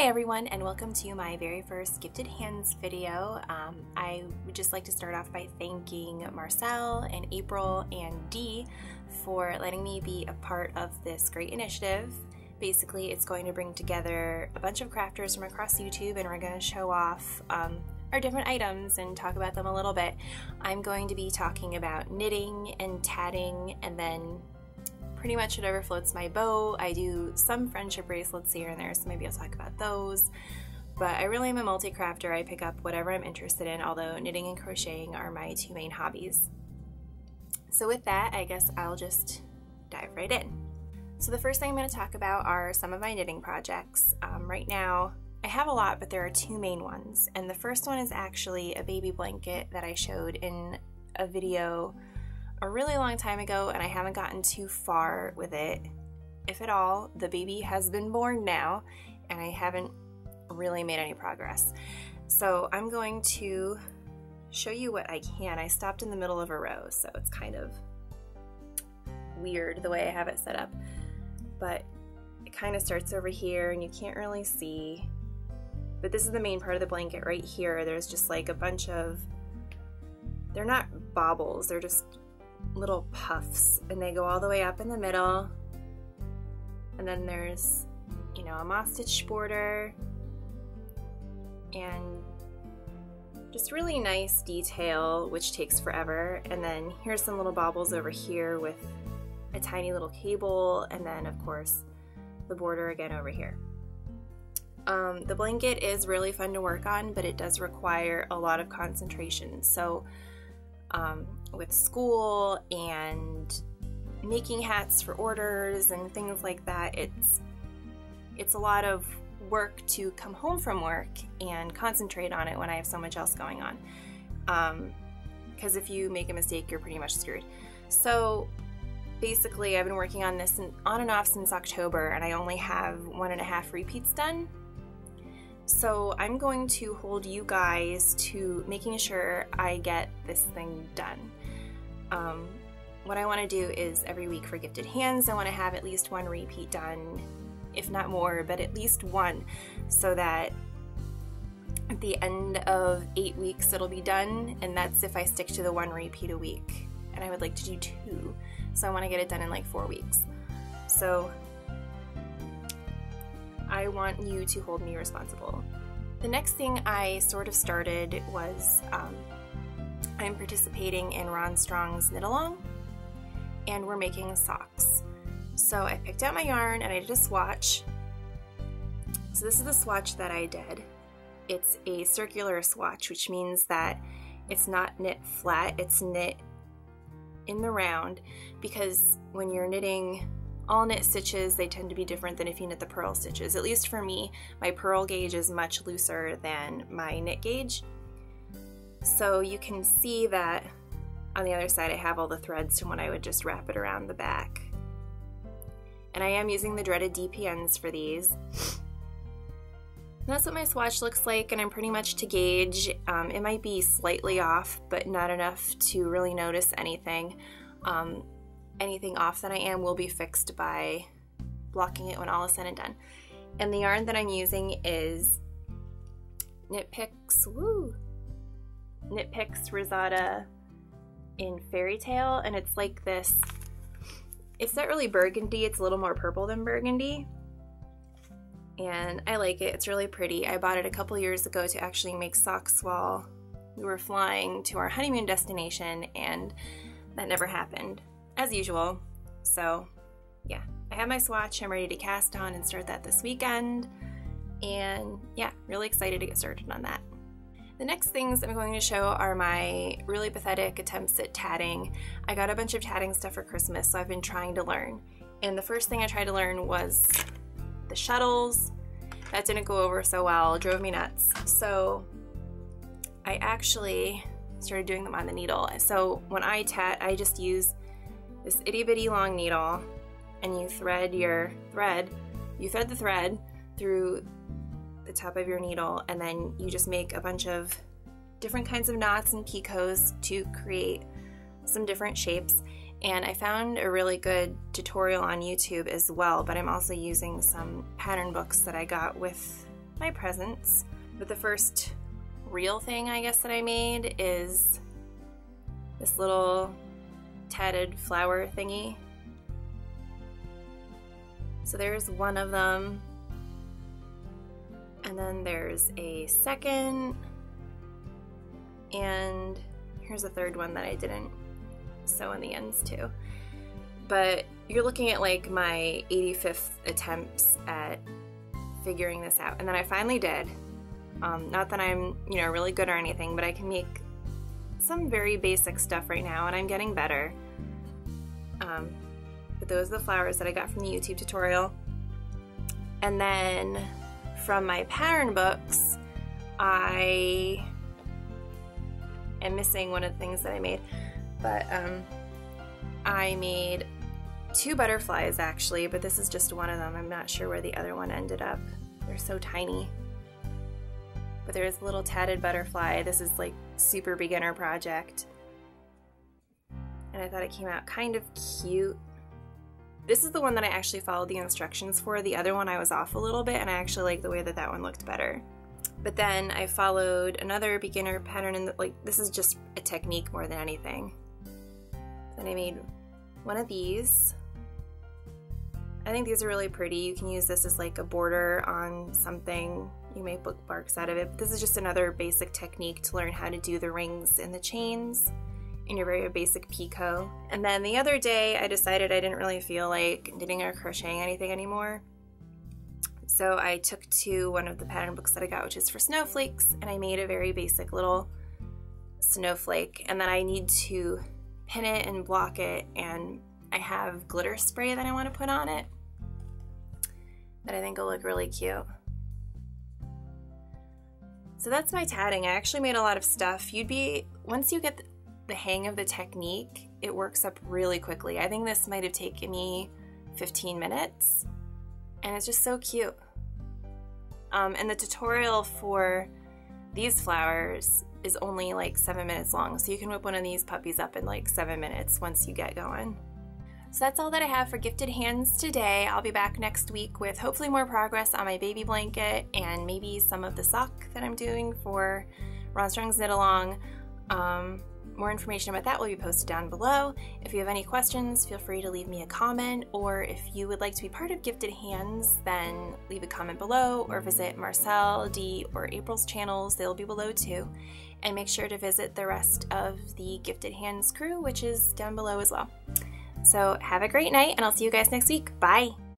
Hi everyone, and welcome to my very first Gifted Hands video. I would just like to start off by thanking Marcel and April and Dee for letting me be a part of this great initiative. Basically, it's going to bring together a bunch of crafters from across YouTube, and we're going to show off our different items and talk about them a little bit. I'm going to be talking about knitting and tatting, and then pretty much whatever floats my boat. I do some friendship bracelets here and there, so maybe I'll talk about those. But I really am a multi-crafter. I pick up whatever I'm interested in, although knitting and crocheting are my two main hobbies. So with that, I guess I'll just dive right in. So the first thing I'm going to talk about are some of my knitting projects. Right now, I have a lot, but there are two main ones. And the first one is actually a baby blanket that I showed in a video a really long time ago, and I haven't gotten too far with it, if at all. The baby has been born now, and I haven't really made any progress. So I'm going to show you what I can. I stopped in the middle of a row, so it's kind of weird the way I have it set up, but it kind of starts over here and you can't really see, but this is the main part of the blanket right here. There's just like a bunch of, they're not baubles, they're just little puffs, and they go all the way up in the middle, and then there's, you know, a moss stitch border and just really nice detail, which takes forever. And then here's some little baubles over here with a tiny little cable, and then of course the border again over here. The blanket is really fun to work on, but it does require a lot of concentration. So with school and making hats for orders and things like that, it's a lot of work to come home from work and concentrate on it when I have so much else going on. Because if you make a mistake, you're pretty much screwed. So basically, I've been working on this on and off since October, and I only have 1.5 repeats done. So I'm going to hold you guys to making sure I get this thing done. What I want to do is every week for Gifted Hands, I want to have at least 1 repeat done, if not more, but at least 1, so that at the end of 8 weeks it'll be done, and that's if I stick to the 1 repeat a week. And I would like to do 2, so I want to get it done in like 4 weeks. So I want you to hold me responsible. The next thing I sort of started was I'm participating in Ron Strong's Knit-Along, and we're making socks. So I picked out my yarn and I did a swatch. So this is the swatch that I did. It's a circular swatch, which means that it's not knit flat, it's knit in the round, because when you're knitting all knit stitches, they tend to be different than if you knit the purl stitches. At least for me, my purl gauge is much looser than my knit gauge. So you can see that on the other side I have all the threads from when I would just wrap it around the back. And I am using the dreaded DPNs for these. That's what my swatch looks like, and I'm pretty much to gauge. It might be slightly off, but not enough to really notice anything. Anything off that I am will be fixed by blocking it when all is said and done. And the yarn that I'm using is Knit Picks Rosada in Fairy Tale, and it's like this, it's not really burgundy, it's a little more purple than burgundy, and I like it. It's really pretty. I bought it a couple years ago to actually make socks while we were flying to our honeymoon destination, and that never happened, as usual. So yeah, I have my swatch. I'm ready to cast on and start that this weekend, and yeah, really excited to get started on that. The next things I'm going to show are my really pathetic attempts at tatting. I got a bunch of tatting stuff for Christmas, so I've been trying to learn. And the first thing I tried to learn was the shuttles. That didn't go over so well, it drove me nuts. So I actually started doing them on the needle. So when I tat, I just use this itty bitty long needle, and you thread the thread through the top of your needle, and then you just make a bunch of different kinds of knots and picots to create some different shapes. And I found a really good tutorial on YouTube as well, but I'm also using some pattern books that I got with my presents. But the first real thing I guess that I made is this little tatted flower thingy. So there's one of them, and then there's a second, and here's a third one that I didn't sew in the ends to. But you're looking at like my 85th attempts at figuring this out, and then I finally did. Not that I'm, you know, really good or anything, but I can make some very basic stuff right now, and I'm getting better. But those are the flowers that I got from the YouTube tutorial. And then from my pattern books, I am missing one of the things that I made, but I made 2 butterflies actually, but this is just one of them. I'm not sure where the other one ended up. They're so tiny. But there's a little tatted butterfly. This is like super beginner project. And I thought it came out kind of cute. This is the one that I actually followed the instructions for. The other one I was off a little bit, and I actually like the way that that one looked better. But then I followed another beginner pattern, and like this is just a technique more than anything. Then I made one of these. I think these are really pretty. You can use this as like a border on something. You make bookmarks out of it. But this is just another basic technique to learn how to do the rings and the chains in your very basic picot. And then the other day I decided I didn't really feel like knitting or crocheting anything anymore. So I took to one of the pattern books that I got, which is for snowflakes, and I made a very basic little snowflake. And then I need to pin it and block it, and I have glitter spray that I want to put on it that I think will look really cute. So that's my tatting. I actually made a lot of stuff. Once you get the hang of the technique, it works up really quickly. I think this might have taken me 15 minutes, and it's just so cute. And the tutorial for these flowers is only like 7 minutes long, so you can whip one of these puppies up in like 7 minutes once you get going. So that's all that I have for Gifted Hands today. I'll be back next week with hopefully more progress on my baby blanket and maybe some of the sock that I'm doing for Rohn Knit-A-Long. More information about that will be posted down below. If you have any questions, feel free to leave me a comment, or if you would like to be part of Gifted Hands, then leave a comment below, or visit Marcel, Dee, or April's channels. They'll be below too. And make sure to visit the rest of the Gifted Hands crew, which is down below as well. So have a great night, and I'll see you guys next week. Bye!